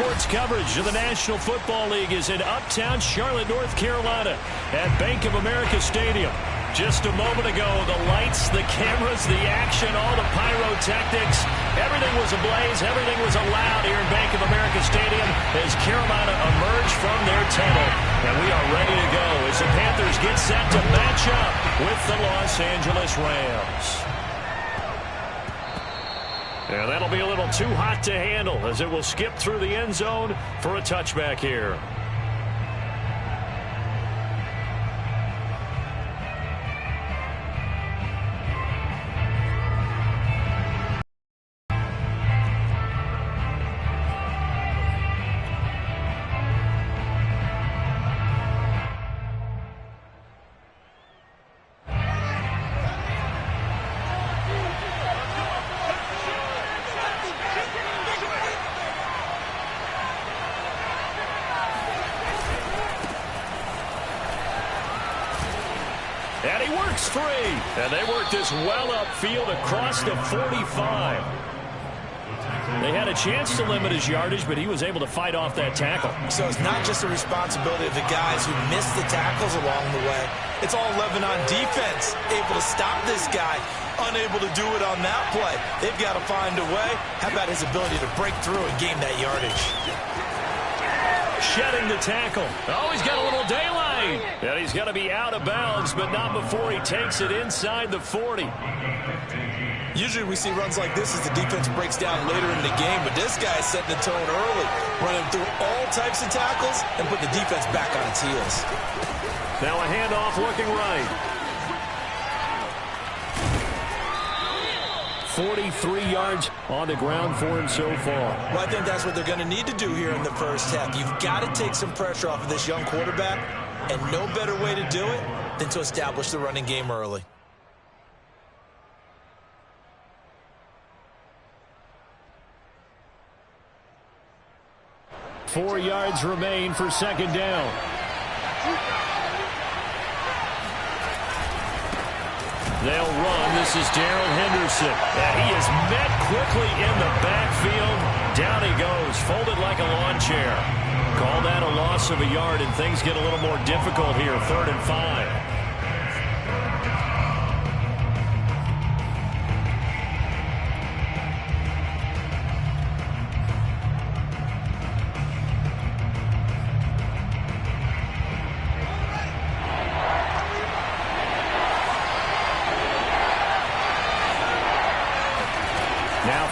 sports coverage of the National Football League is in uptown Charlotte, North Carolina at Bank of America Stadium. Just a moment ago, the lights, the cameras, the action, all the pyrotechnics, everything was ablaze, everything was allowed here in Bank of America Stadium as Carolina emerged from their tunnel. And we are ready to go as the Panthers get set to match up with the Los Angeles Rams. And that'll be a little too hot to handle as it will skip through the end zone for a touchback here. And he works free. And they work this well upfield across the 45. They had a chance to limit his yardage, but he was able to fight off that tackle. So it's not just the responsibility of the guys who missed the tackles along the way. It's all 11 on defense, able to stop this guy, unable to do it on that play. They've got to find a way. How about his ability to break through and gain that yardage? Shedding the tackle. Oh, he's got a little daylight. And he's going to be out of bounds, but not before he takes it inside the 40. Usually we see runs like this as the defense breaks down later in the game, but this guy's setting the tone early, running through all types of tackles and put the defense back on its heels. Now a handoff looking right. 43 yards on the ground for him so far. Well, I think that's what they're going to need to do here in the first half. You've got to take some pressure off of this young quarterback, and no better way to do it than to establish the running game early. Four yards remain for second down. They'll run. This is Darrell Henderson. And he is met quickly in the backfield. Down he goes, folded like a lawn chair. Call that a loss of a yard, and things get a little more difficult here. 3rd and 5.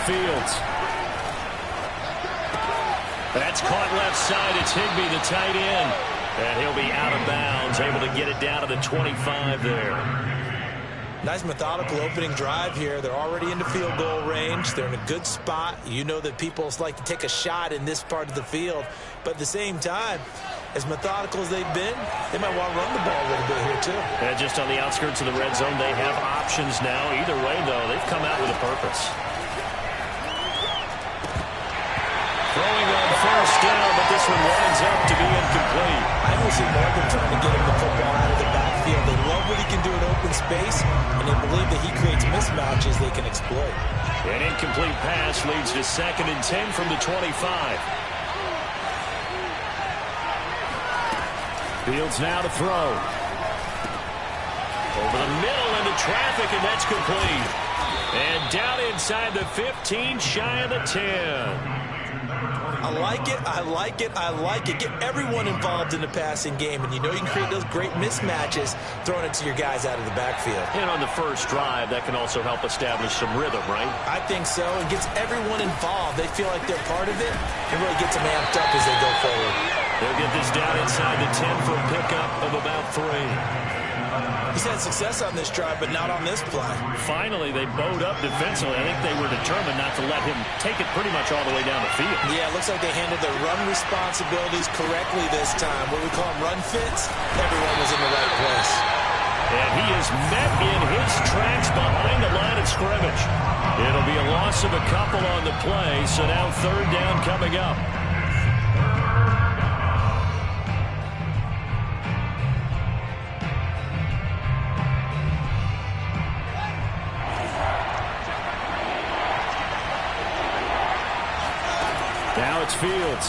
Fields. That's caught left side. It's Higbee, the tight end. And he'll be out of bounds, able to get it down to the 25 there. Nice methodical opening drive here. They're already into field goal range. They're in a good spot. You know that people like to take a shot in this part of the field. But at the same time, as methodical as they've been, they might want to run the ball a little bit here too. And just on the outskirts of the red zone, they have options now. Either way, though, they've come out with a purpose. Throwing on first down, but this one winds up to be incomplete. I almost see more than trying to get him the football out of the backfield. They love what he can do in open space, and they believe that he creates mismatches they can exploit. An incomplete pass leads to 2nd and 10 from the 25. Fields now to throw. Over the middle into traffic, and that's complete. And down inside the 15, shy of the 10. I like it, I like it, I like it. Get everyone involved in the passing game, and you know you can create those great mismatches throwing it to your guys out of the backfield. And on the first drive, that can also help establish some rhythm, right? I think so. It gets everyone involved. They feel like they're part of it, and really gets them amped up as they go forward. They'll get this down inside the 10 for a pickup of about 3. He's had success on this drive, but not on this play. Finally, they bowed up defensively. I think they were determined not to let him take it pretty much all the way down the field. Yeah, it looks like they handled their run responsibilities correctly this time. What we call them run fits, everyone was in the right place. And he is met in his tracks behind the line of scrimmage. It'll be a loss of a couple on the play, so now 3rd down coming up. It's Fields.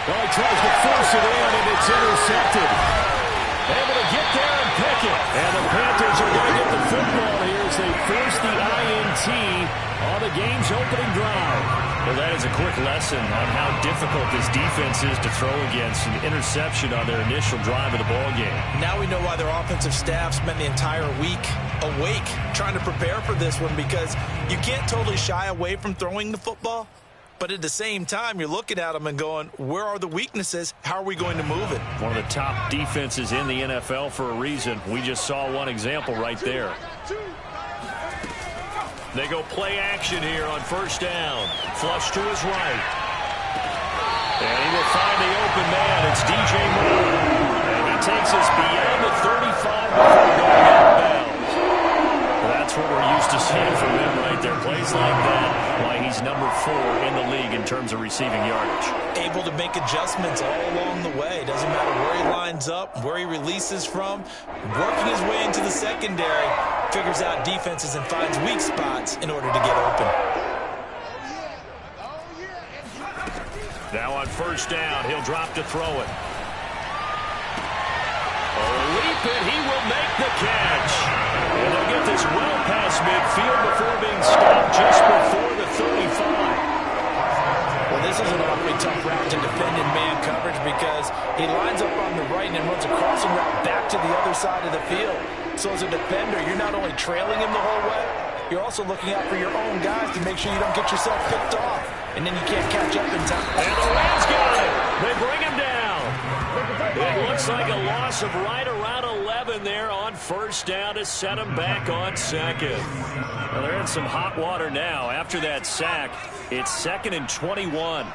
Well, he tries to force it in, and it's intercepted. Able to get there and pick it. And the Panthers are going to get the football here as they force the INT on the game's opening drive. Well, that is a quick lesson on how difficult this defense is to throw against an interception on their initial drive of the ball game. Now we know why their offensive staff spent the entire week awake trying to prepare for this one, because you can't totally shy away from throwing the football. But at the same time, you're looking at them and going, where are the weaknesses? How are we going to move it? One of the top defenses in the NFL for a reason. We just saw one example right there. They go play action here on first down. Flush to his right. And he will find the open man. It's DJ Moore. And he takes us beyond the 35 before going out of bounds. That's what we're used to seeing from him right there. Plays like that, why he's number 4 in the league in terms of receiving yardage. Able to make adjustments all along the way. Doesn't matter where he lines up, where he releases from. Working his way into the secondary. Figures out defenses and finds weak spots in order to get open. Now on first down, he'll drop to throw it. Leap it, he will make the catch. And they'll get this well past midfield before being stopped just before the 35. Well, this is an awfully tough route to defend in man coverage, because he lines up on the right and then runs a crossing route back to the other side of the field. So as a defender, you're not only trailing him the whole way, you're also looking out for your own guys to make sure you don't get yourself picked off. And then you can't catch up in time. And the Rams got it. They bring him down. It looks like a loss of right around 11 there on first down to set him back on second. Well, they're in some hot water now. After that sack, it's 2nd and 21.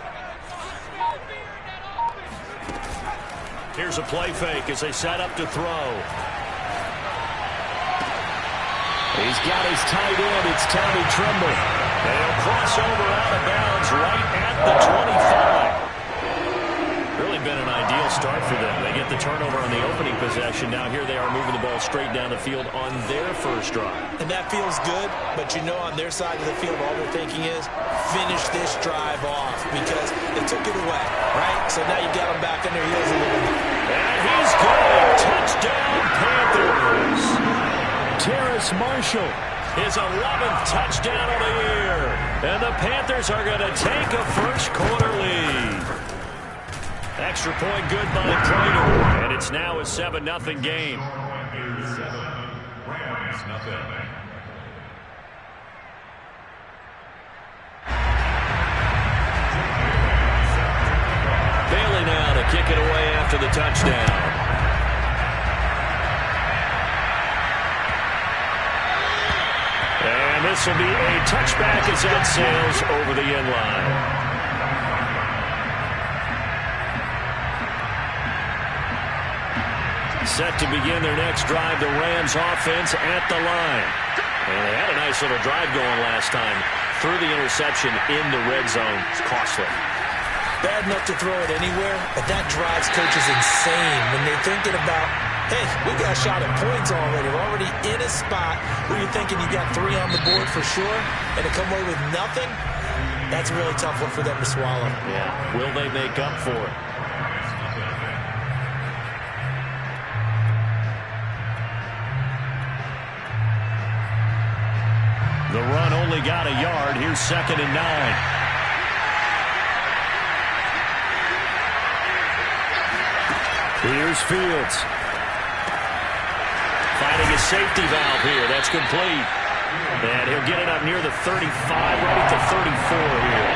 Here's a play fake as they set up to throw. He's got his tight end. It's Tommy Tremble. And he'll cross over out of bounds right at the 25. Really been an ideal start for them. They get the turnover on the opening possession. Now here they are moving the ball straight down the field on their first drive. And that feels good, but you know on their side of the field all they're thinking is finish this drive off, because they took it away, right? So now you got them back on their heels a little bit. And he's good. Touchdown Panthers. Terrace Marshall, his 11th touchdown of the year. And the Panthers are going to take a first quarter lead. Extra point good by Prater. And it's now a 7-0 game. Bailey now to kick it away after the touchdown. And this will be a touchback as that sails over the end line. Set to begin their next drive, the Rams offense at the line. And they had a nice little drive going last time. Through the interception in the red zone. It's costly. Bad enough to throw it anywhere, but that drives coaches insane when they're thinking about, hey, we got a shot at points already. We're already in a spot where you're thinking you got 3 on the board for sure, and to come away with nothing, that's a really tough one for them to swallow. Yeah. Will they make up for it? The run only got a yard. Here's 2nd and 9. Here's Fields. Finding a safety valve here. That's complete. And he'll get it up near the 35, right at the 34 here.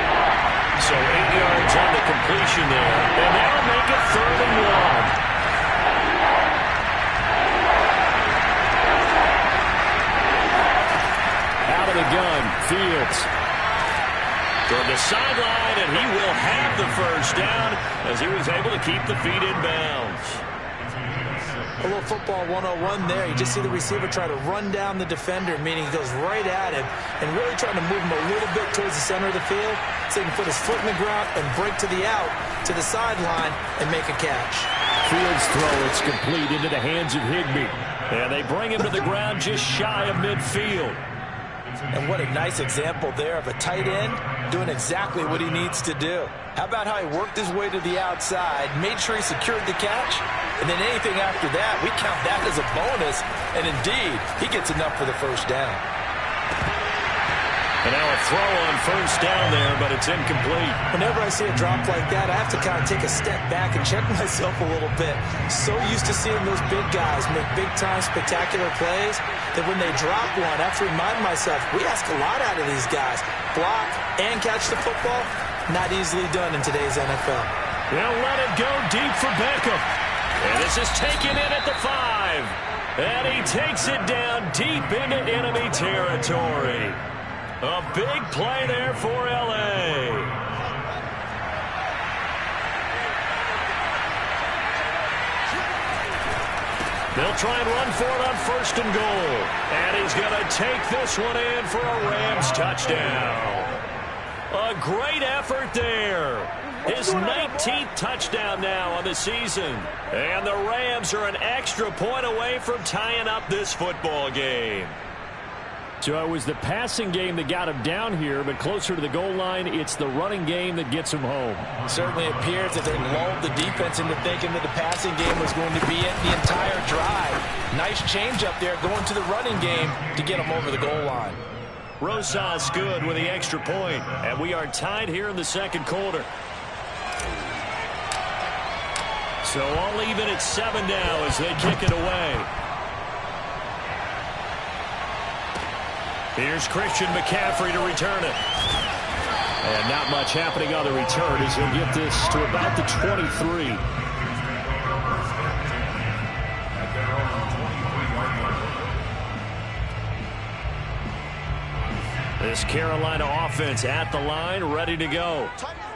So 8 yards on the completion there. And that'll make it 3rd and 1. Out of the gun, Fields. Toward the sideline, and he will have the first down as he was able to keep the feet in bounds. A little football 101 there. You just see the receiver try to run down the defender, meaning he goes right at him and really trying to move him a little bit towards the center of the field so he can put his foot in the ground and break to the out, to the sideline, and make a catch. Fields throw, it's complete into the hands of Higbee. And they bring him to the ground just shy of midfield. And what a nice example there of a tight end doing exactly what he needs to do. How about how he worked his way to the outside, made sure he secured the catch, and then anything after that, we count that as a bonus. And indeed, he gets enough for the first down. And now a throw on first down there, but it's incomplete. Whenever I see a drop like that, I have to kind of take a step back and check myself a little bit. So used to seeing those big guys make big-time spectacular plays that when they drop one, I have to remind myself, we ask a lot out of these guys. Block and catch the football, not easily done in today's NFL. They'll let it go deep for Beckham. And this is taken in at the 5. And he takes it down deep into enemy territory. A big play there for L.A. They'll try and run for it on first and goal. And he's going to take this one in for a Rams touchdown. A great effort there. His 19th touchdown now on the season. And the Rams are an extra point away from tying up this football game. So it was the passing game that got him down here, but closer to the goal line, it's the running game that gets him home. It certainly appears that they lulled the defense into thinking that the passing game was going to be it the entire drive. Nice change up there going to the running game to get him over the goal line. Rosas good with the extra point, and we are tied here in the second quarter. So all even at 7 now as they kick it away. Here's Christian McCaffrey to return it. And not much happening on the return as he'll get this to about the 23. This Carolina offense at the line, ready to go.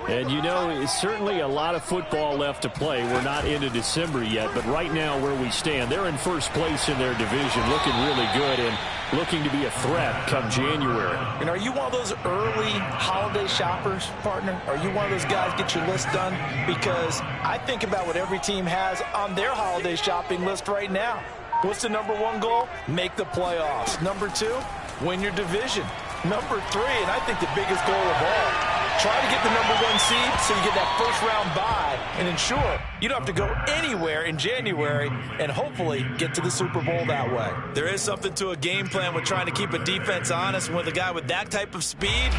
And, you know, it's certainly a lot of football left to play. We're not into December yet, but right now where we stand, they're in first place in their division, looking really good and looking to be a threat come January. And are you one of those early holiday shoppers, partner? Are you one of those guys get your list done? Because I think about what every team has on their holiday shopping list right now. What's the #1 goal? Make the playoffs. #2, win your division. #3, and I think the biggest goal of all, try to get the #1 seed so you get that first-round bye and ensure you don't have to go anywhere in January and hopefully get to the Super Bowl that way. There is something to a game plan with trying to keep a defense honest. With a guy with that type of speed,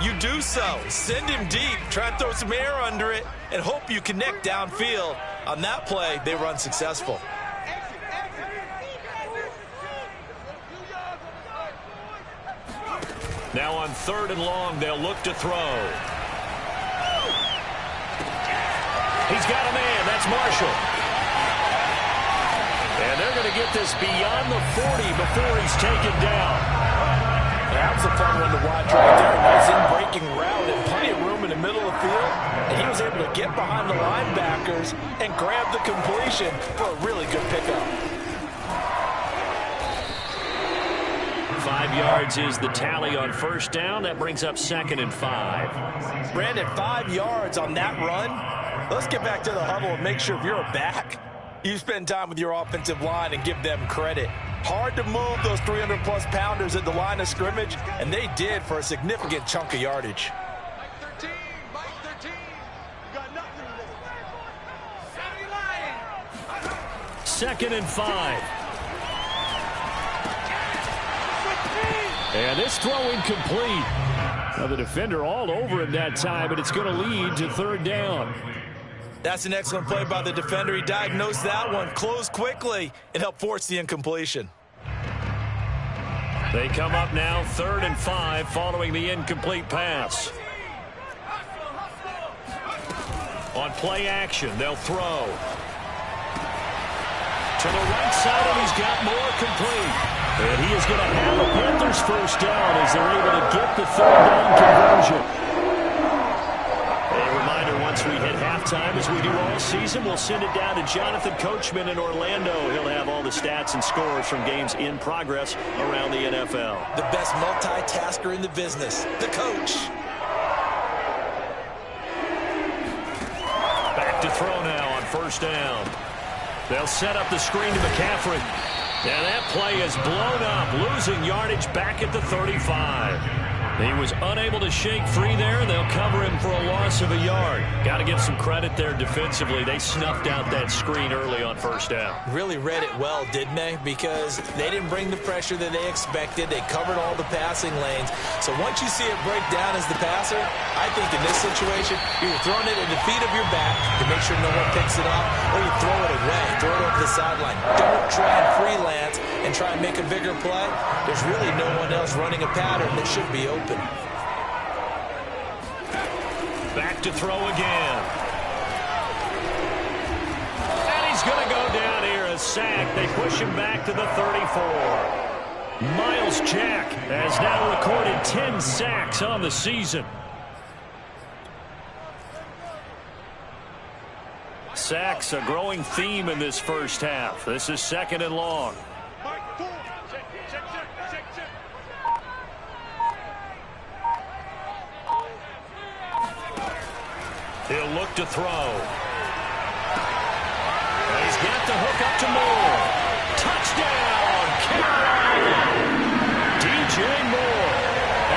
you do so. Send him deep, try and throw some air under it, and hope you connect downfield. On that play, they were unsuccessful. Now on 3rd and long, they'll look to throw. He's got a man. That's Marshall. And they're going to get this beyond the 40 before he's taken down. That was a fun one to watch right there. Nice in-breaking route and plenty of room in the middle of the field. And he was able to get behind the linebackers and grab the completion for a really good pickup. 5 yards is the tally on first down. That brings up 2nd and 5. Brandon, 5 yards on that run. Let's get back to the huddle and make sure if you're a back, you spend time with your offensive line and give them credit. Hard to move those 300-plus pounders at the line of scrimmage, and they did for a significant chunk of yardage. Mike 13. You got nothing to 2nd and 5. And this throw incomplete. Now the defender all over him that time, but it's going to lead to 3rd down. That's an excellent play by the defender. He diagnosed that one, closed quickly, and helped force the incompletion. They come up now 3rd and 5 following the incomplete pass. On play action, they'll throw. To the right side, and he's got more complete. And he is going to have the Panthers first down as they're able to get the 3rd down conversion. A reminder, once we hit halftime, as we do all season, we'll send it down to Jonathan Coachman in Orlando. He'll have all the stats and scores from games in progress around the NFL. The best multitasker in the business, the coach. Back to throw now on first down. They'll set up the screen to McCaffrey. And that play is blown up, losing yardage back at the 35. He was unable to shake free there, and they'll cover him for a loss of a yard. Got to give some credit there defensively. They snuffed out that screen early on first down. Really read it well, didn't they? Because they didn't bring the pressure that they expected. They covered all the passing lanes. So once you see it break down as the passer, I think in this situation, you're throwing it at the feet of your back to make sure no one picks it up, or you throw it away, throw it over the sideline. Don't try and freelance and try and make a bigger play. There's really no one else running a pattern that should be open. Back to throw again. And he's going to go down here, a sack. They push him back to the 34. Miles Jack has now recorded 10 sacks on the season. Sacks a growing theme in this first half. This is 2nd and long. He'll look to throw. And he's got the hook up to Moore. Touchdown, Carolina! DJ Moore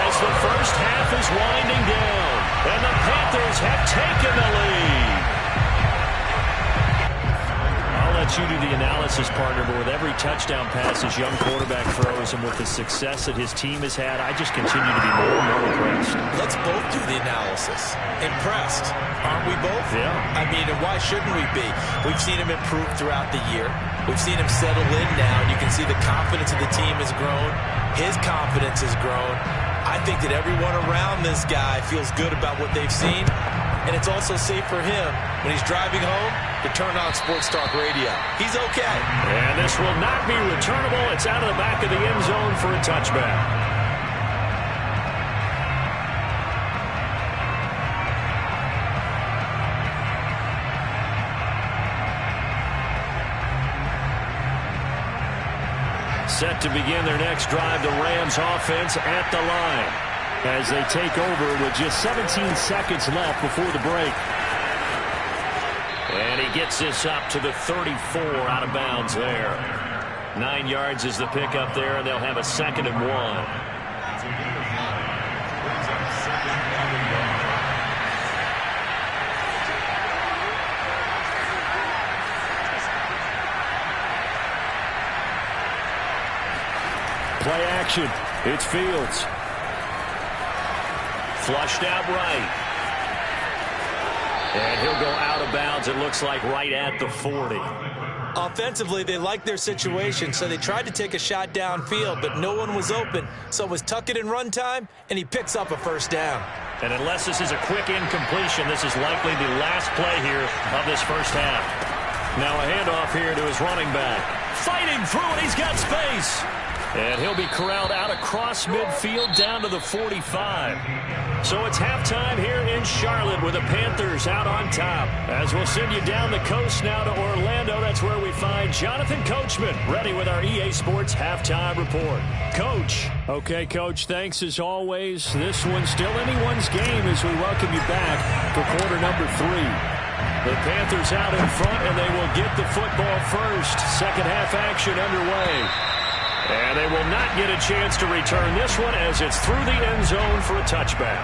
as the first half is winding down. And the Panthers have taken the lead. I'll let you do the analysis, partner, but with every touchdown pass his young quarterback throws and with the success that his team has had, I just continue to be more and more impressed. Let's both do the analysis. Impressed. Aren't we both? Yeah. I mean, and why shouldn't we be? We've seen him improve throughout the year. We've seen him settle in now, and you can see the confidence of the team has grown. His confidence has grown. I think that everyone around this guy feels good about what they've seen, and it's also safe for him when he's driving home to turn on Sports Talk Radio. He's okay. And this will not be returnable. It's out of the back of the end zone for a touchback. Set to begin their next drive, the Rams offense at the line as they take over with just 17 seconds left before the break. And he gets this up to the 34 out of bounds there. 9 yards is the pickup there, and they'll have a 2nd and 1. Play action. It's Fields. Flushed out right. And he'll go out of bounds, it looks like, right at the 40. Offensively, they liked their situation, so they tried to take a shot downfield, but no one was open. So it was tuck it and run time, and he picks up a first down. And unless this is a quick incompletion, this is likely the last play here of this first half. Now a handoff here to his running back. Fighting through it, he's got space. And he'll be corralled out across midfield down to the 45. So it's halftime here in Charlotte with the Panthers out on top. As we'll send you down the coast now to Orlando, that's where we find Jonathan Coachman ready with our EA Sports Halftime Report. Coach. Okay, Coach, thanks as always. This one's still anyone's game as we welcome you back for quarter number 3. The Panthers out in front, and they will get the football first. Second half action underway. And they will not get a chance to return this one as it's through the end zone for a touchback.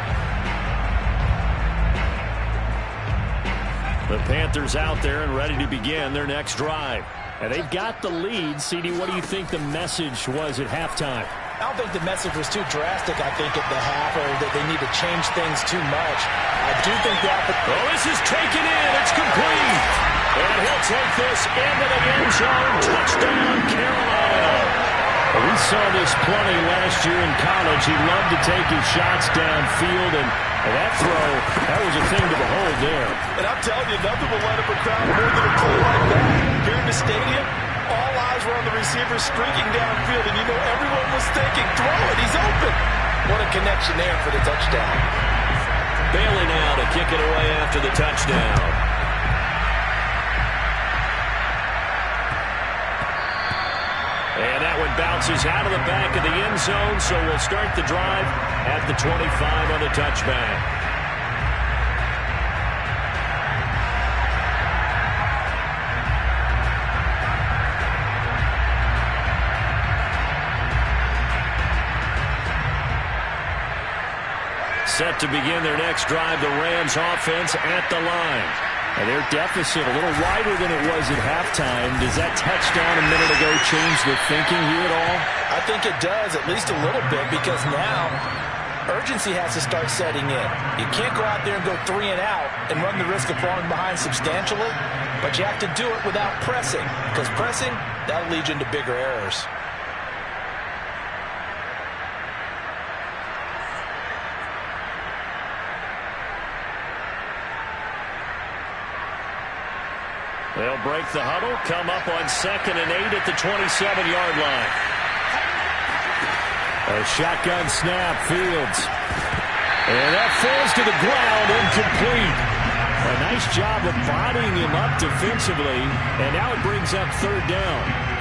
The Panthers out there and ready to begin their next drive. And they've got the lead. CD, what do you think the message was at halftime? I don't think the message was too drastic, I think, at the half, or that they need to change things too much. I do think that... Oh, this is taken in. It's complete. And he'll take this into the end zone. Touchdown, Carolina. We saw this plenty last year in college. He loved to take his shots downfield, and that throw, that was a thing to behold there. And I'm telling you, nothing will light up a crowd more than a play like that. Here in the stadium, all eyes were on the receiver streaking downfield, and you know everyone was thinking, throw it, he's open. What a connection there for the touchdown. Bailey now to kick it away after the touchdown. And that one bounces out of the back of the end zone, so we'll start the drive at the 25 on the touchback. Set to begin their next drive, the Rams offense at the line. And their deficit a little wider than it was at halftime. Does that touchdown a minute ago change the thinking here at all? I think it does, at least a little bit, because now urgency has to start setting in. You can't go out there and go 3 and out and run the risk of falling behind substantially, but you have to do it without pressing, because pressing, that'll lead you into bigger errors. They'll break the huddle, come up on 2nd and 8 at the 27-yard line. A shotgun snap, Fields. And that falls to the ground, incomplete. A nice job of bodying him up defensively, and now it brings up 3rd down.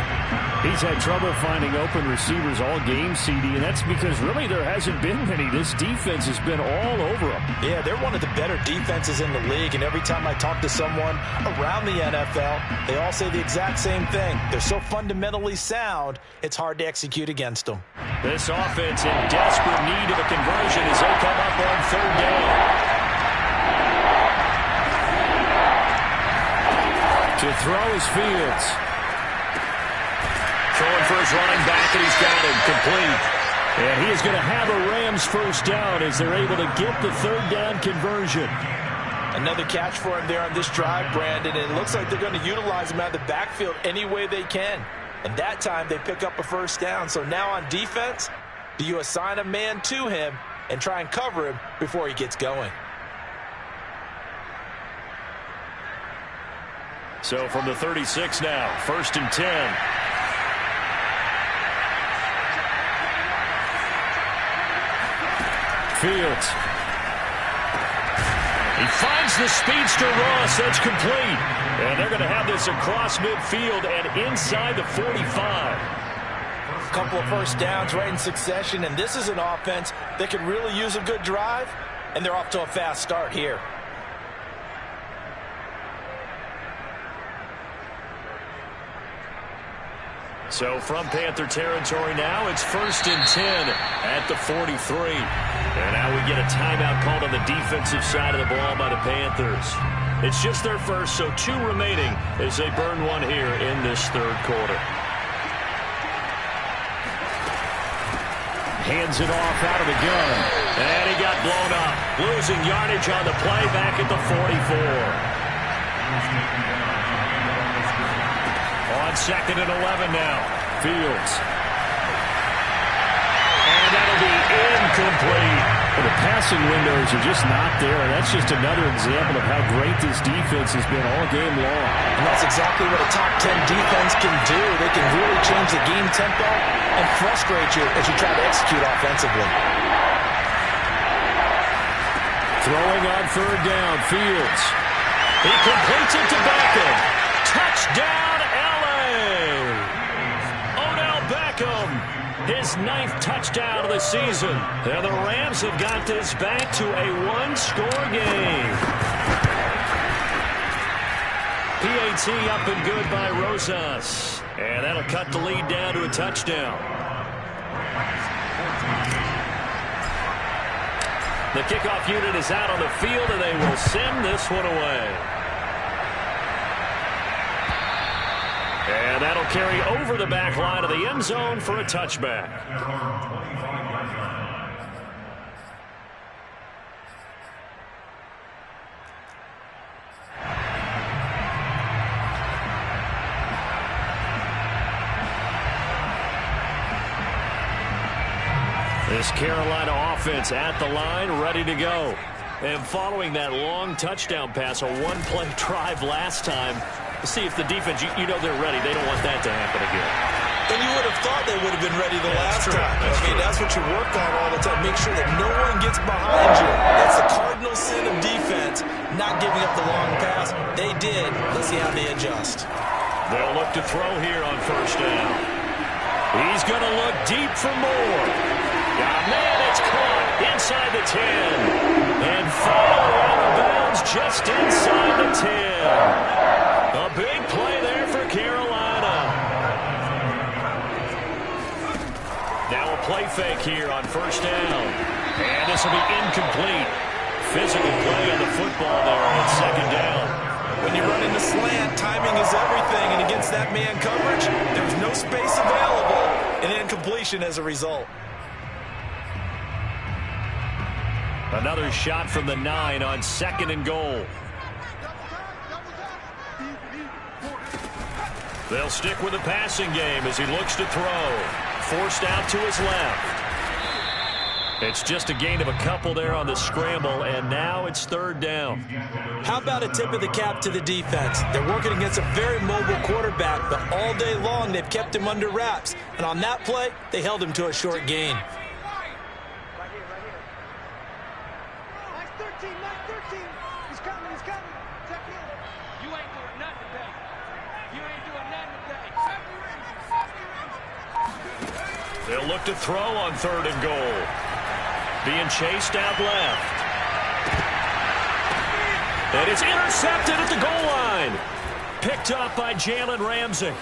He's had trouble finding open receivers all game, CD, and that's because really there hasn't been many. This defense has been all over them. Yeah, they're one of the better defenses in the league, and every time I talk to someone around the NFL, they all say the exact same thing. They're so fundamentally sound, it's hard to execute against them. This offense in desperate need of a conversion as they come up on 3rd down. To throw is Fields. Throwing for his running back, and he's got him complete. And he is going to have a Rams 1st down as they're able to get the 3rd down conversion. Another catch for him there on this drive, Brandon, and it looks like they're going to utilize him out of the backfield any way they can. And that time they pick up a 1st down. So now on defense, do you assign a man to him and try and cover him before he gets going? So from the 36 now, 1st and 10. Fields. He finds the speedster Ross. That's complete. And they're going to have this across midfield and inside the 45. A couple of 1st downs right in succession, and this is an offense that could really use a good drive, and they're off to a fast start here. So from Panther territory now, it's 1st and 10 at the 43. And now we get a timeout called on the defensive side of the ball by the Panthers. It's just their first, so 2 remaining as they burn one here in this 3rd quarter. Hands it off out of the gun. And he got blown up. Losing yardage on the play back at the 44. On 2nd and 11 now. Fields. And that'll be incomplete. Well, the passing windows are just not there, and that's just another example of how great this defense has been all game long. And that's exactly what a top 10 defense can do. They can really change the game tempo and frustrate you as you try to execute offensively. Throwing on 3rd down, Fields. He completes it to Beckham. Touchdown, L.A. Odell Beckham, his 9th touchdown of the season. And the Rams have got this back to a 1-score game. PAT up and good by Rosas. And that'll cut the lead down to a touchdown. The kickoff unit is out on the field, and they will send this one away. And that'll carry over the back line of the end zone for a touchback. This Carolina offense at the line, ready to go. And following that long touchdown pass, a 1-play drive last time, to see if the defense, you know they're ready. They don't want that to happen again. And you would have thought they would have been ready the last time. That's what you work on all the time. Make sure that no one gets behind you. That's the cardinal sin of defense, not giving up the long pass. They did. Let's see how they adjust. They'll look to throw here on 1st down. He's going to look deep for more. Man, it's caught inside the 10. And followed out of bounds just inside the 10. A big play there for Carolina. Now a play fake here on 1st down. And this will be incomplete. Physical play on the football there on second down. When you're running the slant, timing is everything, and against that man coverage, there's no space available, and incompletion as a result. Another shot from the 9 on second and goal. They'll stick with the passing game as he looks to throw. Forced out to his left. It's just a gain of a couple there on the scramble, and now it's third down. How about a tip of the cap to the defense? They're working against a very mobile quarterback, but all day long they've kept him under wraps. And on that play, they held him to a short gain. He's coming. Check in. You ain't doing nothing today. They'll look to throw on third and goal. Being chased out left. And it's intercepted at the goal line. Picked up by Jalen Ramsey.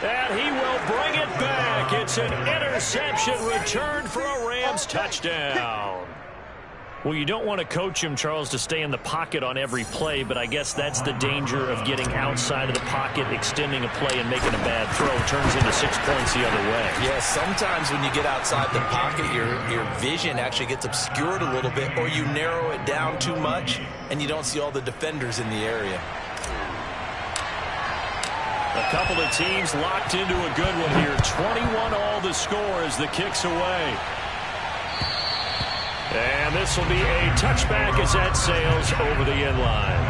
And he will bring it back. It's an interception return for a Rams touchdown. Well, you don't want to coach him, Charles, to stay in the pocket on every play, but I guess that's the danger of getting outside of the pocket, extending a play, and making a bad throw. Turns into 6 points the other way. Yeah, sometimes when you get outside the pocket, your vision actually gets obscured a little bit, or you narrow it down too much, and you don't see all the defenders in the area. A couple of teams locked into a good one here. 21-all the score as the kick's away. And this will be a touchback as that sails over the end line.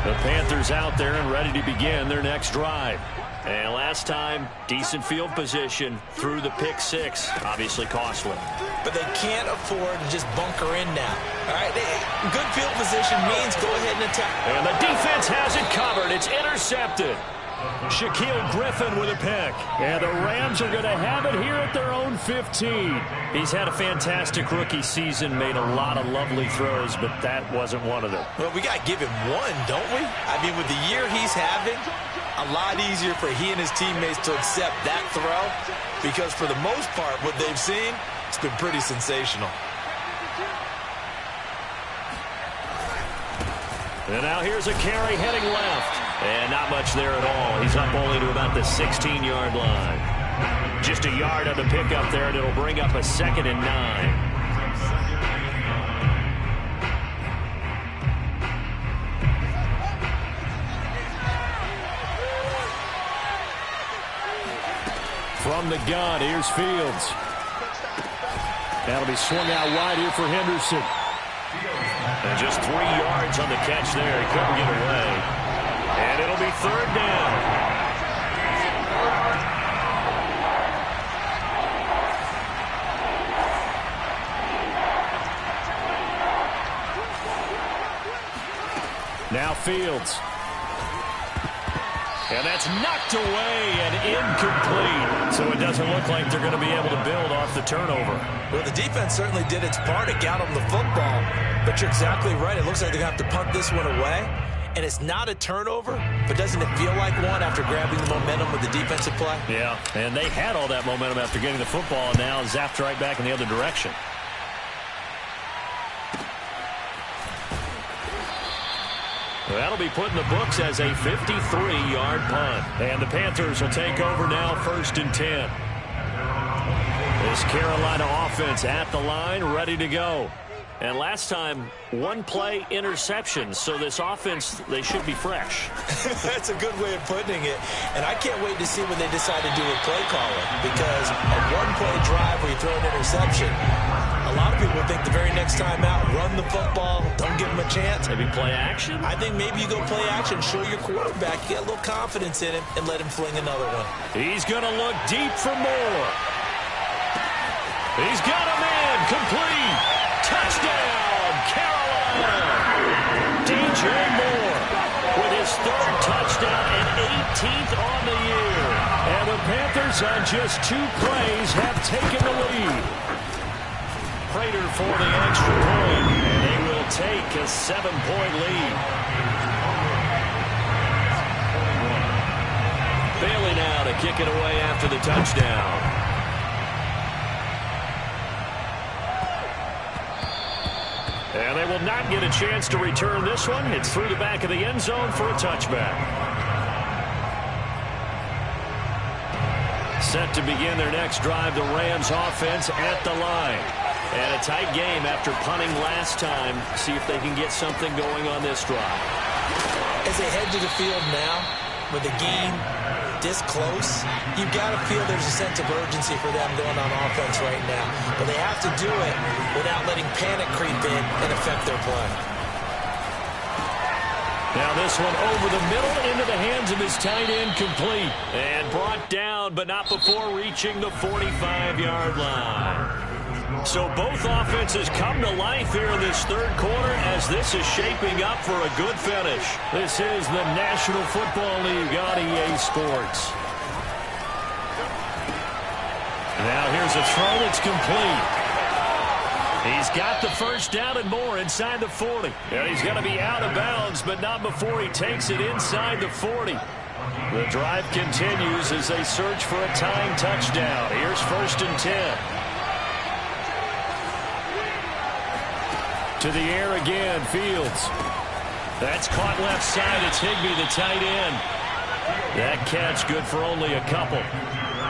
The Panthers out there and ready to begin their next drive. And last time, decent field position through the pick six. Obviously costly. But they can't afford to just bunker in now. All right, good field position means go ahead and attack. And the defense has it covered. It's intercepted. Shaquille Griffin with a pick. And the Rams are going to have it here at their own 15. He's had a fantastic rookie season, made a lot of lovely throws, but that wasn't one of them. Well, we got to give him one, don't we? I mean, with the year he's having, a lot easier for he and his teammates to accept that throw because for the most part, what they've seen, it's been pretty sensational. And now here's a carry heading left. And not much there at all. He's up only to about the 16-yard line. Just a yard on the pickup there, and it'll bring up a 2nd and 9. From the gun, here's Fields. That'll be swung out wide here for Henderson. And just 3 yards on the catch there. He couldn't get away. And it'll be third down. Now Fields. And that's knocked away and incomplete. So it doesn't look like they're going to be able to build off the turnover. Well, the defense certainly did its part to get them the football. But you're exactly right. It looks like they're going to have to punt this one away. And it's not a turnover, but doesn't it feel like one after grabbing the momentum with the defensive play? Yeah, and they had all that momentum after getting the football, and now zapped right back in the other direction. That'll be put in the books as a 53-yard punt. And the Panthers will take over now, 1st and 10. This Carolina offense at the line, ready to go. And last time, 1-play interception. So this offense, they should be fresh. That's a good way of putting it. And I can't wait to see what they decide to do with play calling. Because a 1-play drive where you throw an interception, a lot of people think the very next time out, run the football, don't give him a chance. Maybe play action? I think maybe you go play action, show your quarterback, get a little confidence in him, and let him fling another one. He's going to look deep for more. He's got a man, complete. Touchdown, Carolina! DJ Moore with his 3rd touchdown and 18th on the year. And the Panthers on just 2 plays have taken the lead. Prater for the extra point, and they will take a 7-point lead. Bailey now to kick it away after the touchdown. And they will not get a chance to return this one. It's through the back of the end zone for a touchback. Set to begin their next drive, the Rams offense at the line. And a tight game after punting last time. See if they can get something going on this drive. As they head to the field now, with the game this close, you've got to feel there's a sense of urgency for them going on offense right now. But they have to do it without letting panic creep in and affect their play. Now this one over the middle into the hands of his tight end, complete. And brought down, but not before reaching the 45-yard line. So both offenses come to life here in this third quarter as this is shaping up for a good finish. This is the National Football League on EA Sports. Now here's a throw that's complete. He's got the first down and more inside the 40. And he's going to be out of bounds, but not before he takes it inside the 40. The drive continues as they search for a tying touchdown. Here's 1st and 10. To the air again, Fields. That's caught left side. It's Higbee, the tight end. That catch good for only a couple.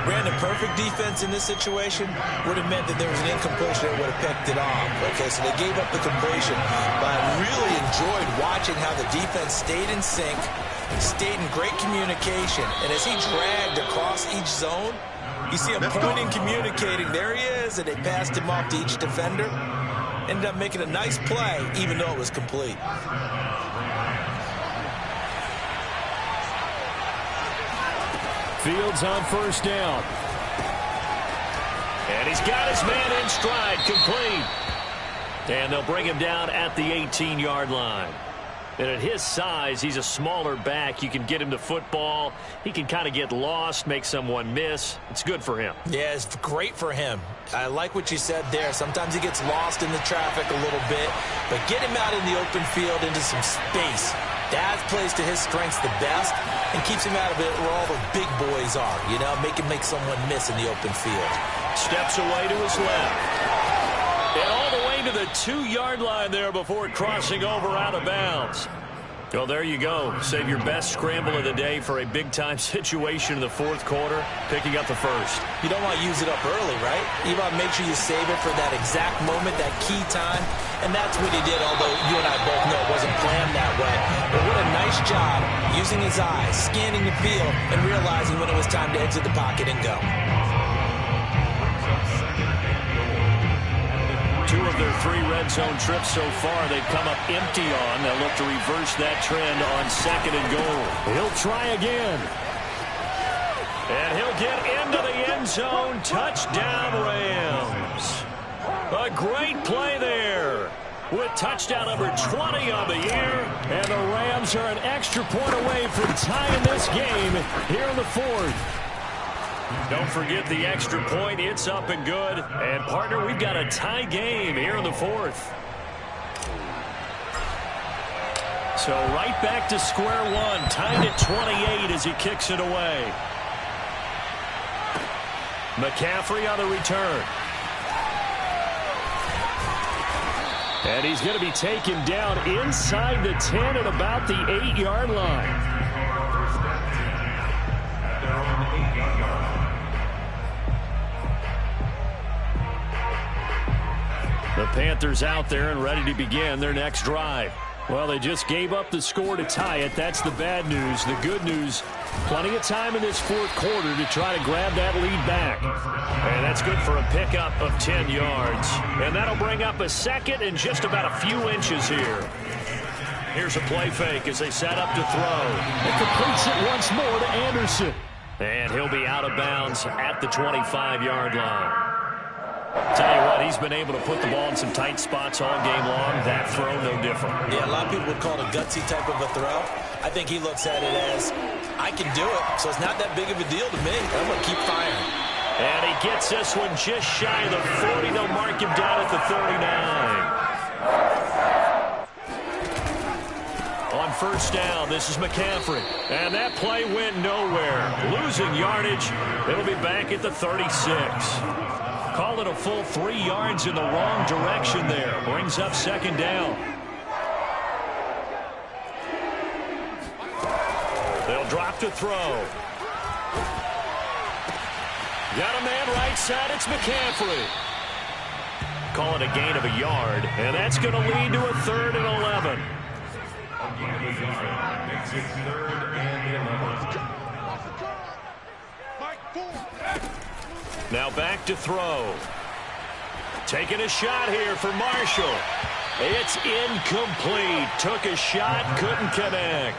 Brandon, perfect defense in this situation would have meant that there was an incompletion that would have picked it off. Okay, so they gave up the completion. But I really enjoyed watching how the defense stayed in sync, stayed in great communication. And as he dragged across each zone, you see him pointing, communicating. There he is, and they passed him off to each defender. Ended up making a nice play, even though it was complete. Fields on first down. And he's got his man in stride, complete. And they'll bring him down at the 18-yard line. And at his size, he's a smaller back. You can get him the football. He can kind of get lost, make someone miss. It's good for him. Yeah, it's great for him. I like what you said there. Sometimes he gets lost in the traffic a little bit. But get him out in the open field into some space. That plays to his strengths the best and keeps him out of it where all the big boys are. You know, make someone miss in the open field. Steps away to his left. And all the way to the 2-yard line there before crossing over out of bounds. Well, there you go. Save your best scramble of the day for a big-time situation in the fourth quarter, picking up the first. You don't want to use it up early, right? You want to make sure you save it for that exact moment, that key time. And that's what he did, although you and I both know it wasn't planned that way. But what a nice job using his eyes, scanning the field, and realizing when it was time to exit the pocket and go. 2 of their 3 red zone trips so far, they've come up empty on. They'll look to reverse that trend on 2nd and goal. He'll try again. And he'll get into the end zone. Touchdown, Rams. A great play there with touchdown number 20 on the year. And the Rams are an extra point away from tying this game here in the 4th. Don't forget the extra point. It's up and good. And, partner, we've got a tie game here in the 4th. So right back to square one. Tied at 28 as he kicks it away. McCaffrey on the return. And he's going to be taken down inside the 10 at about the 8-yard line. The Panthers out there and ready to begin their next drive. Well, they just gave up the score to tie it. That's the bad news. The good news, plenty of time in this fourth quarter to try to grab that lead back. And that's good for a pickup of 10 yards. And that'll bring up a second and just about a few inches here. Here's a play fake as they set up to throw. It completes it once more to Anderson. And he'll be out of bounds at the 25-yard line. Tell you what, he's been able to put the ball in some tight spots all game long. That throw, no different. Yeah, a lot of people would call it a gutsy type of a throw. I think he looks at it as, I can do it, so it's not that big of a deal to me. I'm going to keep firing. And he gets this one just shy of the 40. They'll mark him down at the 39. On first down, this is McCaffrey. And that play went nowhere. Losing yardage. It'll be back at the 36. Call it a full 3 yards in the wrong direction there. Brings up second down. They'll drop to throw. Got a man right side. It's McCaffrey. Call it a gain of a yard. And that's going to lead to a 3rd and 11. Now back to throw. Taking a shot here for Marshall. It's incomplete. Took a shot, couldn't connect.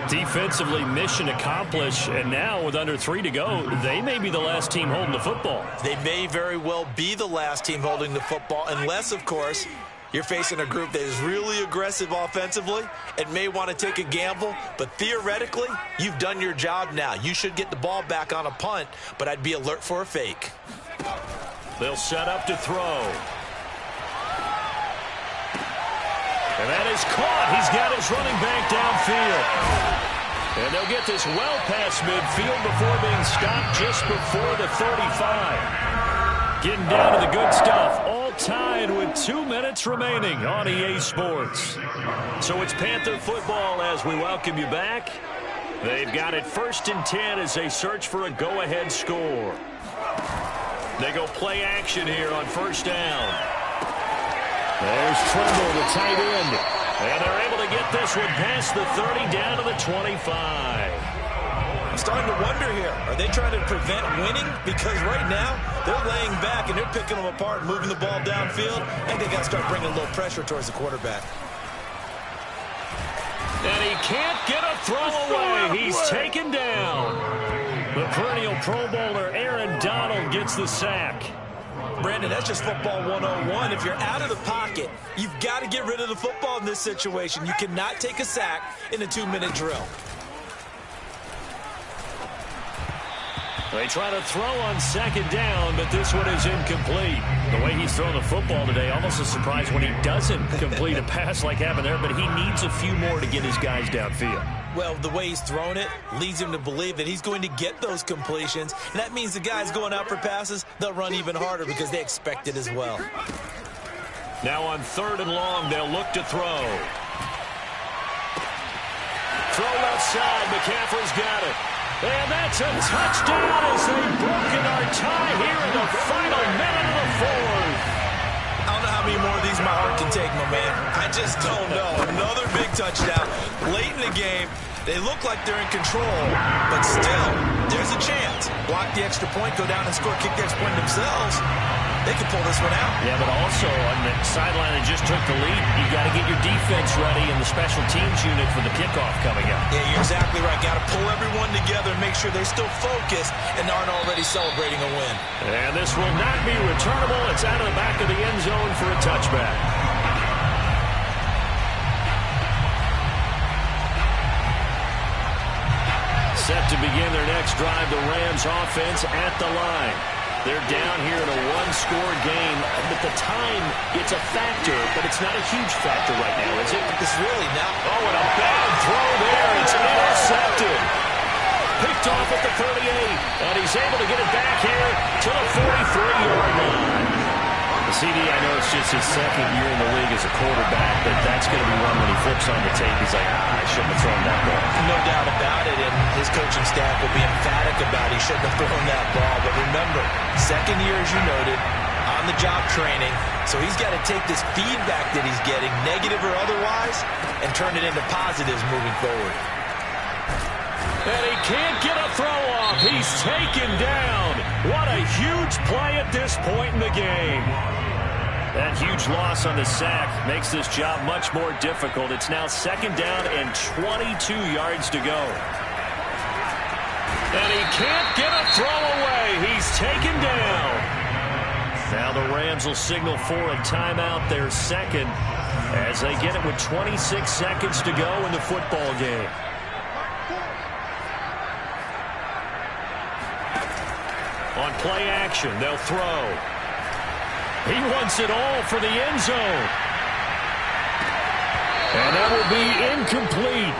Defensively, mission accomplished, and now with under 3 to go, they may be the last team holding the football. They may very well be the last team holding the football, unless, of course, you're facing a group that is really aggressive offensively and may want to take a gamble, but theoretically, you've done your job now. You should get the ball back on a punt, but I'd be alert for a fake. They'll set up to throw. And that is caught. He's got his running back downfield. And they'll get this well past midfield before being stopped just before the 35. Getting down to the good stuff. All tied with 2 minutes remaining on EA Sports. So it's Panther football as we welcome you back. They've got it 1st and 10 as they search for a go-ahead score. They go play action here on first down. There's Tremble, the tight end. And they're able to get this one past the 30 down to the 25. I'm starting to wonder here, are they trying to prevent winning? Because right now, they're laying back and they're picking them apart and moving the ball downfield. I think they got to start bringing a little pressure towards the quarterback. And he can't get a throw away. He's taken down. The perennial Pro Bowler Aaron Donald gets the sack. Brandon, that's just football 101. If you're out of the pocket, you've got to get rid of the football in this situation. You cannot take a sack in a 2-minute drill. They try to throw on second down, but this one is incomplete. The way he's thrown the football today, almost a surprise when he doesn't complete a pass like happened there, but he needs a few more to get his guys downfield. Well, the way he's thrown it leads him to believe that he's going to get those completions. And that means the guys going out for passes, they'll run even harder because they expect it as well. Now on 3rd and long, they'll look to throw. Throw left side. McCaffrey's got it. And that's a touchdown as they've broken our tie here in the final minute of the 4th. I don't know how many more of these my heart can take, my man. I just don't know. Another big touchdown. Late in the game, they look like they're in control, but still, there's a chance. Block the extra point, go down and score, kick the extra point themselves. They can pull this one out. Yeah, but also on the sideline that just took the lead, you got to get your defense ready and the special teams unit for the kickoff coming up. Yeah, you're exactly right. Got to pull everyone together and make sure they're still focused and aren't already celebrating a win. And this will not be returnable. It's out of the back of the end zone for a touchback. Set to begin their next drive, the Rams offense at the line. They're down here in a 1-score game, but the time, it's a factor, but it's not a huge factor right now, is it? It's really not. Oh, and a bad throw there. It's intercepted. Picked off at the 38, and he's able to get it back here to the 43-yard line. The CD, I know it's just his 2nd year in the league as a quarterback, but that's going to be one when he flips on the tape. He's like, I shouldn't have thrown that ball. No doubt about it, and his coaching staff will be emphatic about he shouldn't have thrown that ball. But remember, 2nd year, as you noted, on-the-job training, so he's got to take this feedback that he's getting, negative or otherwise, and turn it into positives moving forward. And he can't get a throw off. He's taken down. What a huge play at this point in the game. That huge loss on the sack makes this job much more difficult. It's now 2nd down and 22 yards to go. And he can't get a throw away. He's taken down. Now the Rams will signal for a timeout, their 2nd, as they get it with 26 seconds to go in the football game. On play action, they'll throw. He wants it all for the end zone. And that will be incomplete.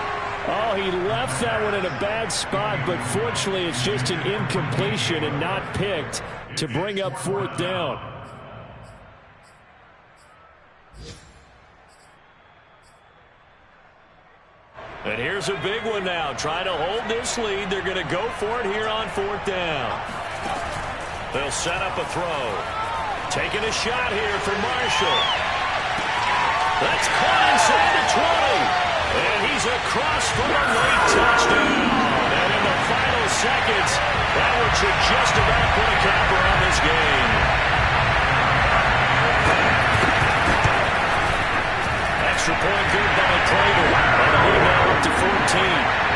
Oh, he left that one in a bad spot, but fortunately it's just an incompletion and not picked to bring up 4th down. And here's a big one now. Trying to hold this lead. They're going to go for it here on 4th down. They'll set up a throw. Taking a shot here for Marshall. That's caught inside the 20. And he's across for a late touchdown. And in the final seconds, that one should just about put a capper on this game. Extra point good by Prater. And the lead now up to 14.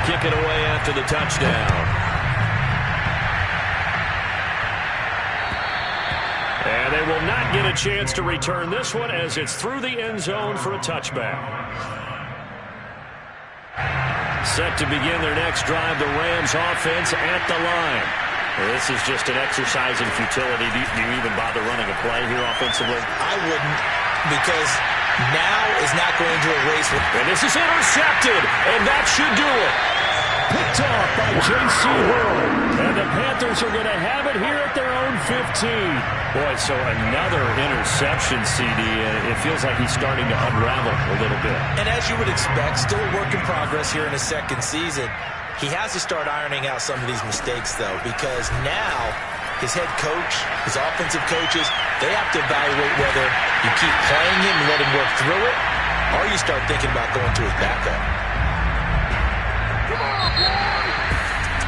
Kick it away after the touchdown. And they will not get a chance to return this one as it's through the end zone for a touchback. Set to begin their next drive, the Rams offense at the line. This is just an exercise in futility. Do you even bother running a play here offensively? I wouldn't, because now is not going to erase it. And this is intercepted, and that should do it. Picked off by J.C. Horn. And the Panthers are going to have it here at their own 15. Boy, so another interception, CD. It feels like he's starting to unravel a little bit. And as you would expect, still a work in progress here in his second season. He has to start ironing out some of these mistakes, though, because now his head coach, his offensive coaches, they have to evaluate whether you keep playing him and let him work through it, or you start thinking about going to his backup.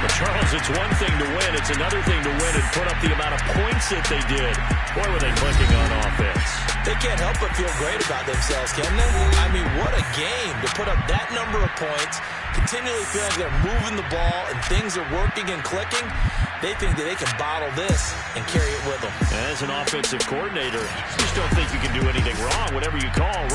But Charles, it's one thing to win. It's another thing to win and put up the amount of points that they did. Boy, were they clicking on offense. They can't help but feel great about themselves, can they? I mean, what a game to put up that number of points, continually feeling like they're moving the ball and things are working and clicking. They think that they can bottle this and carry it with them. As an offensive coordinator, you just don't think you can do anything wrong. Whatever you call,